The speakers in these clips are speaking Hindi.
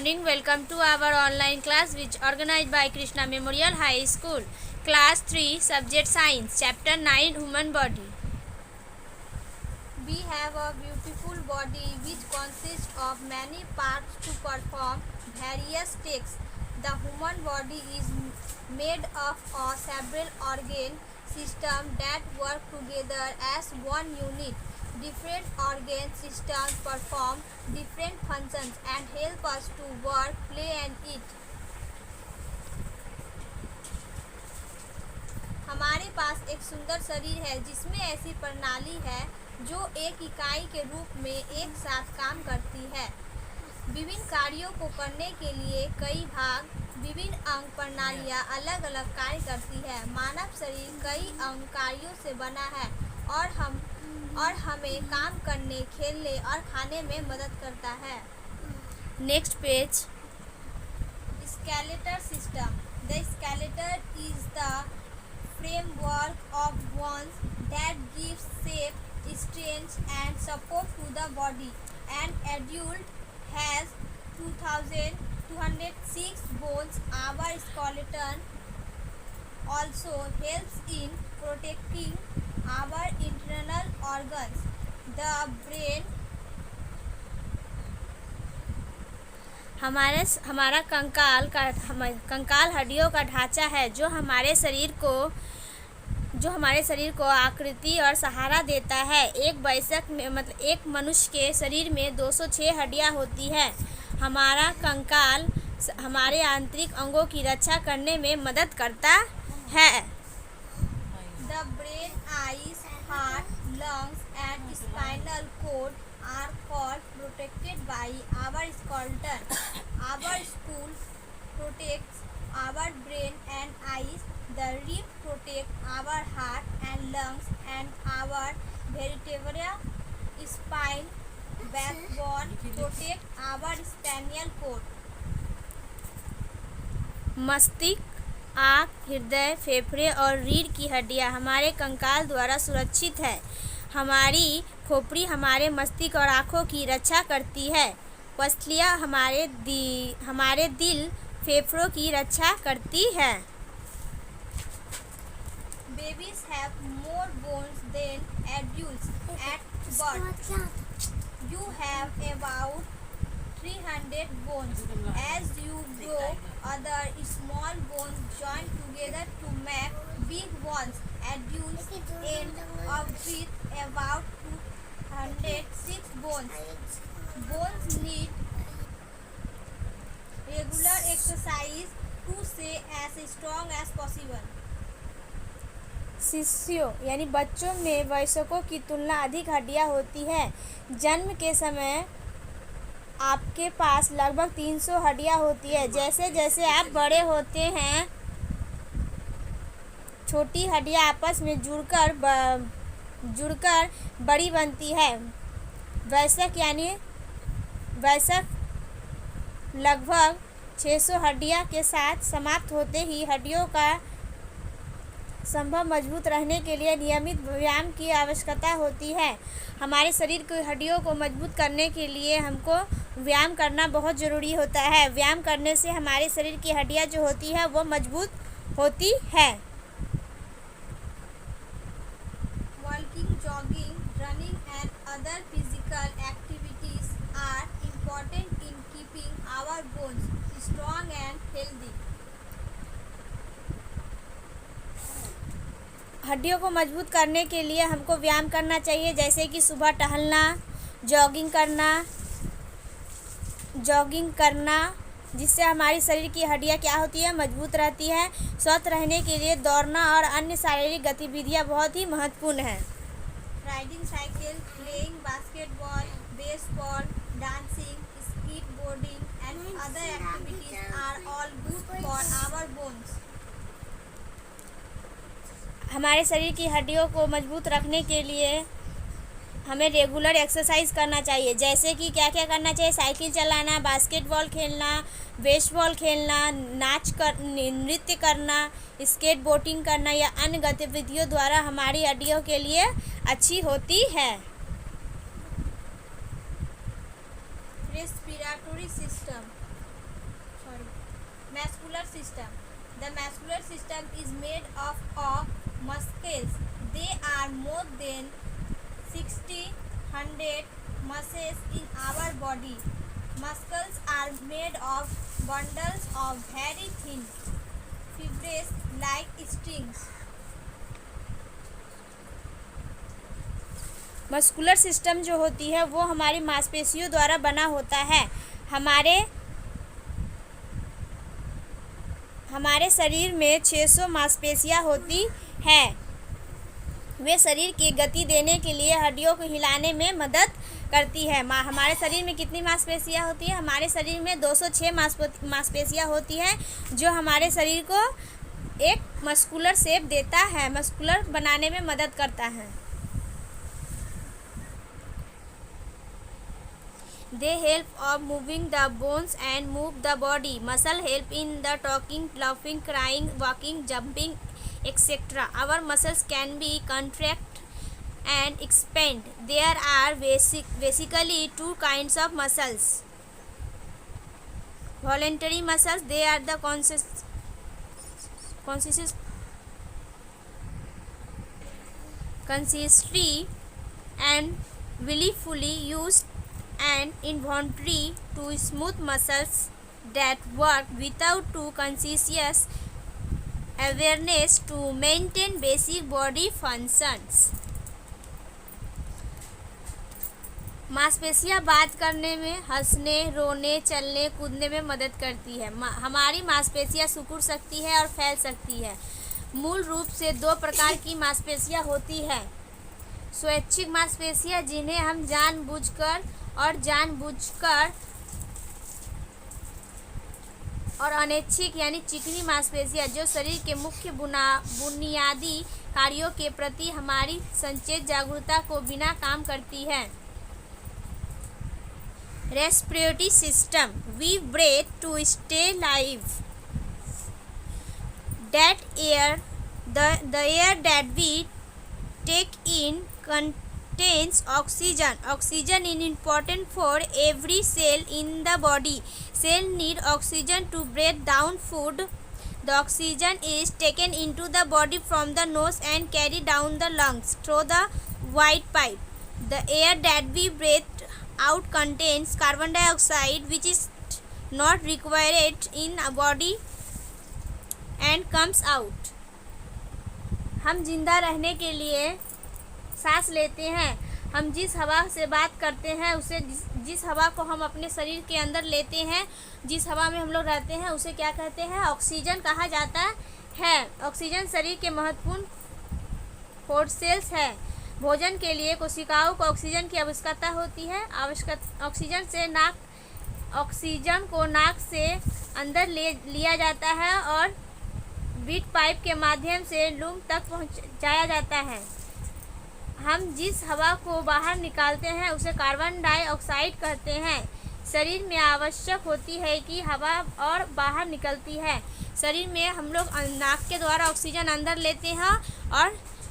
morning. Welcome to our online class which organized by Krishna Memorial High School. Class 3, Subject Science, Chapter 9, Human Body. We have a beautiful body which consists of many parts to perform various tasks. The human body is made of several organ systems that work together as one unit. Different organ systems perform different functions and help us to work, play and eat. हमारे पास एक सुंदर शरीर है जिसमें ऐसी प्रणाली है जो एक इकाई के रूप में एक साथ काम करती है। विभिन्न कार्यों को करने के लिए कई भाग, विभिन्न अंग प्रणालियां अलग अलग कार्य करती है। मानव शरीर कई अंग कार्यों से बना है और हमें काम करने, खेलने और खाने में मदद करता है। Next page. Skeletal system. The skeletal is the framework of bones that gives shape, strength and support to the body. An adult has 2206 bones. Our skeleton also helps in protecting our internal organs. The brain हमारा कंकाल हड्डियों का ढांचा है जो हमारे शरीर को आकृति और सहारा देता है। एक मनुष्य के शरीर में 206 हड्डियां होती है। हमारा कंकाल हमारे आंतरिक अंगों की रक्षा करने में मदद करता है। The brain, eyes, heart, lungs and spinal cord are called protected by our skeleton. Our skull protects our brain and eyes. The ribs protect our heart and lungs and our vertebra. Spine, backbone protect our spinal cord. मस्तिष्क, आँख, हृदय, फेफड़े और रीढ़ की हड्डियाँ हमारे कंकाल द्वारा सुरक्षित है। हमारी खोपड़ी हमारे मस्तिष्क और आँखों की रक्षा करती है। पसलियाँ हमारे दिल, फेफड़ों की रक्षा करती है। Babies have more bones than adults at birth. You have about 300 bones. As you grow, other small bones join together to make big ones. Adults end up with about 206 bones. Bones need regular exercise to stay as strong as possible. शिशुओं यानी बच्चों में वयस्कों की तुलना अधिक हड्डियां होती हैं। जन्म के समय आपके पास लगभग 300 हड्डियां होती है। जैसे जैसे आप बड़े होते हैं, छोटी हड्डियां आपस में जुड़कर बड़ी बनती है। वयस्क लगभग 600 हड्डियां के साथ समाप्त होते ही हड्डियों का संभव मजबूत रहने के लिए नियमित व्यायाम की आवश्यकता होती है। हमारे शरीर की हड्डियों को मजबूत करने के लिए हमको व्यायाम करना बहुत ज़रूरी होता है। व्यायाम करने से हमारे शरीर की हड्डियां जो होती है वो मजबूत होती है। Walking, jogging, running and other physical activities are important in keeping our bones strong and healthy. हड्डियों को मजबूत करने के लिए हमको व्यायाम करना चाहिए, जैसे कि सुबह टहलना, जॉगिंग करना जिससे हमारी शरीर की हड्डियां क्या होती है, मजबूत रहती है। स्वस्थ रहने के लिए दौड़ना और अन्य शारीरिक गतिविधियां बहुत ही महत्वपूर्ण हैं। Riding cycle, playing basketball, baseball, dancing, skateboarding and other activities are all good for our bones. हमारे शरीर की हड्डियों को मजबूत रखने के लिए हमें रेगुलर एक्सरसाइज करना चाहिए। जैसे कि क्या क्या करना चाहिए, साइकिल चलाना, बास्केटबॉल खेलना, बेसबॉल खेलना, नृत्य करना, स्केटबोर्डिंग करना या अन्य गतिविधियों द्वारा हमारी हड्डियों के लिए अच्छी होती है। Respiratory system. Muscular system. The muscular system is made up of muscles. They are more than 60-100 muscles in our body. Muscles are made of bundles of very thin fibers like strings. Muscular system जो होती है वो हमारी मांसपेशियों द्वारा बना होता है। हमारे शरीर में 600 मांसपेशियां होती हैं। वे शरीर की गति देने के लिए हड्डियों को हिलाने में मदद करती है। हमारे शरीर में कितनी मांसपेशियां होती है? हमारे शरीर में 206 मांसपेशियां होती हैं जो हमारे शरीर को एक मस्कुलर शेप देता है, मस्कुलर बनाने में मदद करता है। They help of moving the bones and move the body. Muscle help in the talking, laughing, crying, walking, jumping, etc. Our muscles can be contract and expand. There are basically two kinds of muscles. Voluntary muscles, they are the consciously and willfully used and involuntary to smooth muscles that work without too conscious awareness to maintain basic body functions. मांसपेशियां बात करने में, हंसने, रोने, चलने, कूदने में मदद करती है। हमारी मांसपेशियां सिकुड़ सकती है और फैल सकती है। मूल रूप से 2 प्रकार की मांसपेशियां होती है। स्वैच्छिक मांसपेशियां जिन्हें हम जानबूझकर और अनैच्छिक यानी चिकनी मांसपेशियां जो शरीर के मुख्य बुनियादी कार्यों के प्रति हमारी सचेत जागरूकता को बिना काम करती है। Respiratory system, we breathe to stay live. The air that we take in contains oxygen. Oxygen is important for every cell in the body. Cell need oxygen to break down food. The oxygen is taken into the body from the nose and carried down the lungs through the white pipe. The air that we breathe out contains carbon dioxide, which is not required in a body and comes out. हम जिंदा रहने के लिए सांस लेते हैं। हम जिस हवा से बात करते हैं उसे, जिस हवा को हम अपने शरीर के अंदर लेते हैं, जिस हवा में हम लोग रहते हैं उसे क्या कहते हैं? ऑक्सीजन कहा जाता है। ऑक्सीजन शरीर के महत्वपूर्ण फूड सेल्स है। भोजन के लिए कोशिकाओं को ऑक्सीजन की आवश्यकता होती है। ऑक्सीजन को नाक से अंदर लिया जाता है और बीट पाइप के माध्यम से लंग तक पहुंचाया जाता है। हम जिस हवा को बाहर निकालते हैं उसे कार्बन डाइऑक्साइड कहते हैं। शरीर में आवश्यक होती है कि हवा और बाहर निकलती है। शरीर में हम लोग नाक के द्वारा ऑक्सीजन अंदर लेते हैं और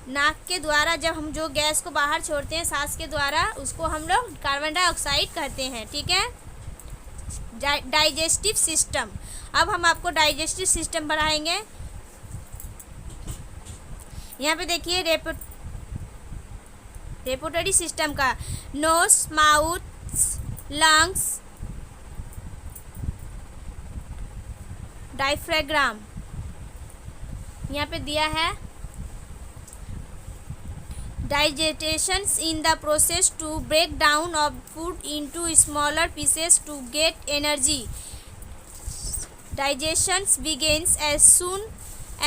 नाक के द्वारा जब हम जो गैस को बाहर छोड़ते हैं सांस के द्वारा, उसको हम लोग कार्बन डाइऑक्साइड कहते हैं। ठीक है। डाइजेस्टिव सिस्टम, अब हम आपको डाइजेस्टिव सिस्टम बढ़ाएंगे। यहाँ पे देखिए रेस्पिरेटरी सिस्टम का नोज, माउथ, लंग्स, डायफ्राम यहाँ पे दिया है। Digestion in the process to break down of food into smaller pieces to get energy. Digestion begins as soon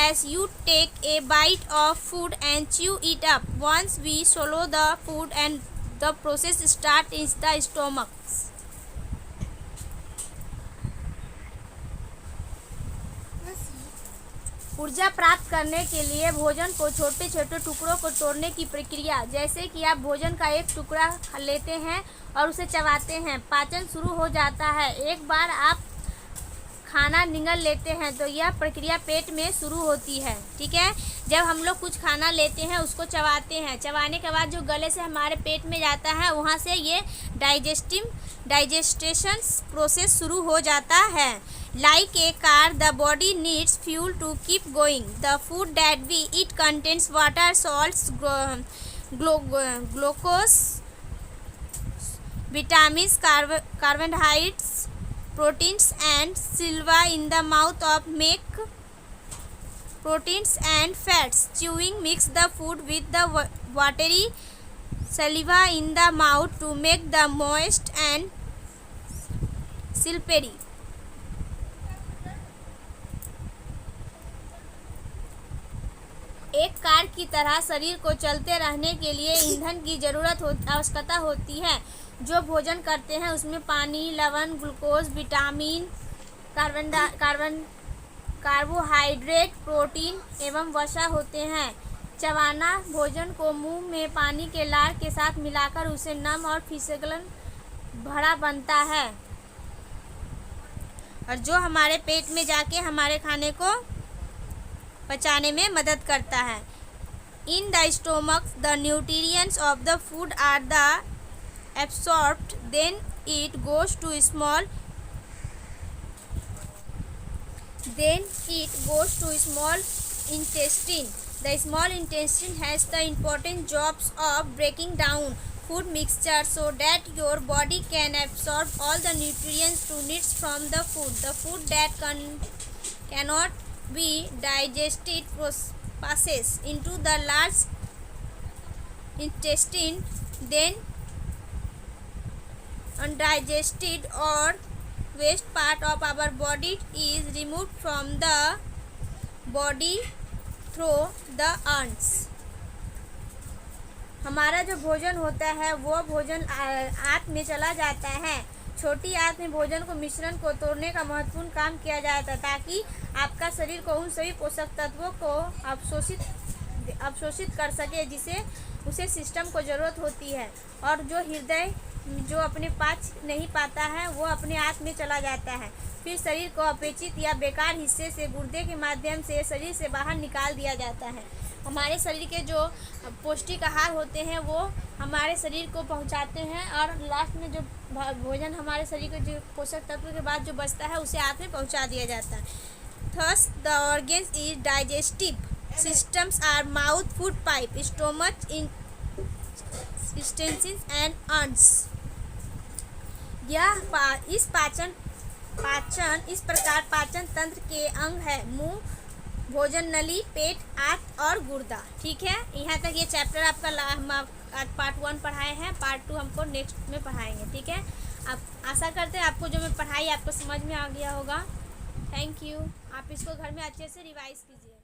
as you take a bite of food and chew it up. Once we swallow the food and the process starts in the stomach. ऊर्जा प्राप्त करने के लिए भोजन को छोटे छोटे टुकड़ों को तोड़ने की प्रक्रिया, जैसे कि आप भोजन का एक टुकड़ा लेते हैं और उसे चबाते हैं, पाचन शुरू हो जाता है। एक बार आप खाना निगल लेते हैं तो यह प्रक्रिया पेट में शुरू होती है। ठीक है। जब हम लोग कुछ खाना लेते हैं उसको चबाते हैं, चबाने के बाद जो गले से हमारे पेट में जाता है वहाँ से ये डाइजेस्टेशन प्रोसेस शुरू हो जाता है। Like a car, the body needs fuel to keep going. The food that we eat contains water, salts, glucose, vitamins, carbohydrates, proteins, and saliva in the mouth of make proteins and fats. Chewing mix the food with the watery saliva in the mouth to make the moist and slippery. एक कार की तरह शरीर को चलते रहने के लिए ईंधन की आवश्यकता होती है। जो भोजन करते हैं उसमें पानी, लवण, ग्लूकोज, विटामिन, कार्बोहाइड्रेट, प्रोटीन एवं वसा होते हैं। चबाना भोजन को मुंह में पानी के लार के साथ मिलाकर उसे नम और फिसलन भरा बनता है और जो हमारे पेट में जाके हमारे खाने को पचाने में मदद करता है। In the stomach the nutrients of the food are the absorbed, then it goes to small intestine. The small intestine has the important jobs of breaking down food mixture so that your body can absorb all the nutrients to needs from the food. The food that cannot be digested passes into the large intestine, then undigested or waste part of our body is removed from the body through the arms. हमारा जो भोजन होता है वो भोजन आंत में चला जाता है। छोटी आंत में भोजन को मिश्रण को तोड़ने का महत्वपूर्ण काम किया जाता है ताकि आपका शरीर को उन सभी पोषक तत्वों को अवशोषित कर सके जिसे उसे सिस्टम को ज़रूरत होती है। और जो हृदय जो अपने पाच नहीं पाता है वो अपने आंत में चला जाता है। फिर शरीर को अपेक्षित या बेकार हिस्से से गुर्दे के माध्यम से शरीर से बाहर निकाल दिया जाता है। हमारे शरीर के जो पौष्टिक आहार होते हैं वो हमारे शरीर को पहुंचाते हैं और लास्ट में जो भोजन हमारे शरीर के जो पोषक तत्व के बाद जो बचता है उसे आंत में पहुंचा दिया जाता है। Thus the organs is digestive systems are mouth, food pipe, stomach, intestines and anus. इस प्रकार पाचन तंत्र के अंग है मुंह, भोजन नली, पेट, आंत और गुर्दा। ठीक है, यहाँ तक ये चैप्टर आपका आज पार्ट 1 पढ़ाए हैं, पार्ट 2 हमको नेक्स्ट में पढ़ाएंगे। ठीक है, आप आशा करते हैं आपको जो मैं पढ़ाई आपको समझ में आ गया होगा। Thank you. आप इसको घर में अच्छे से रिवाइज कीजिए।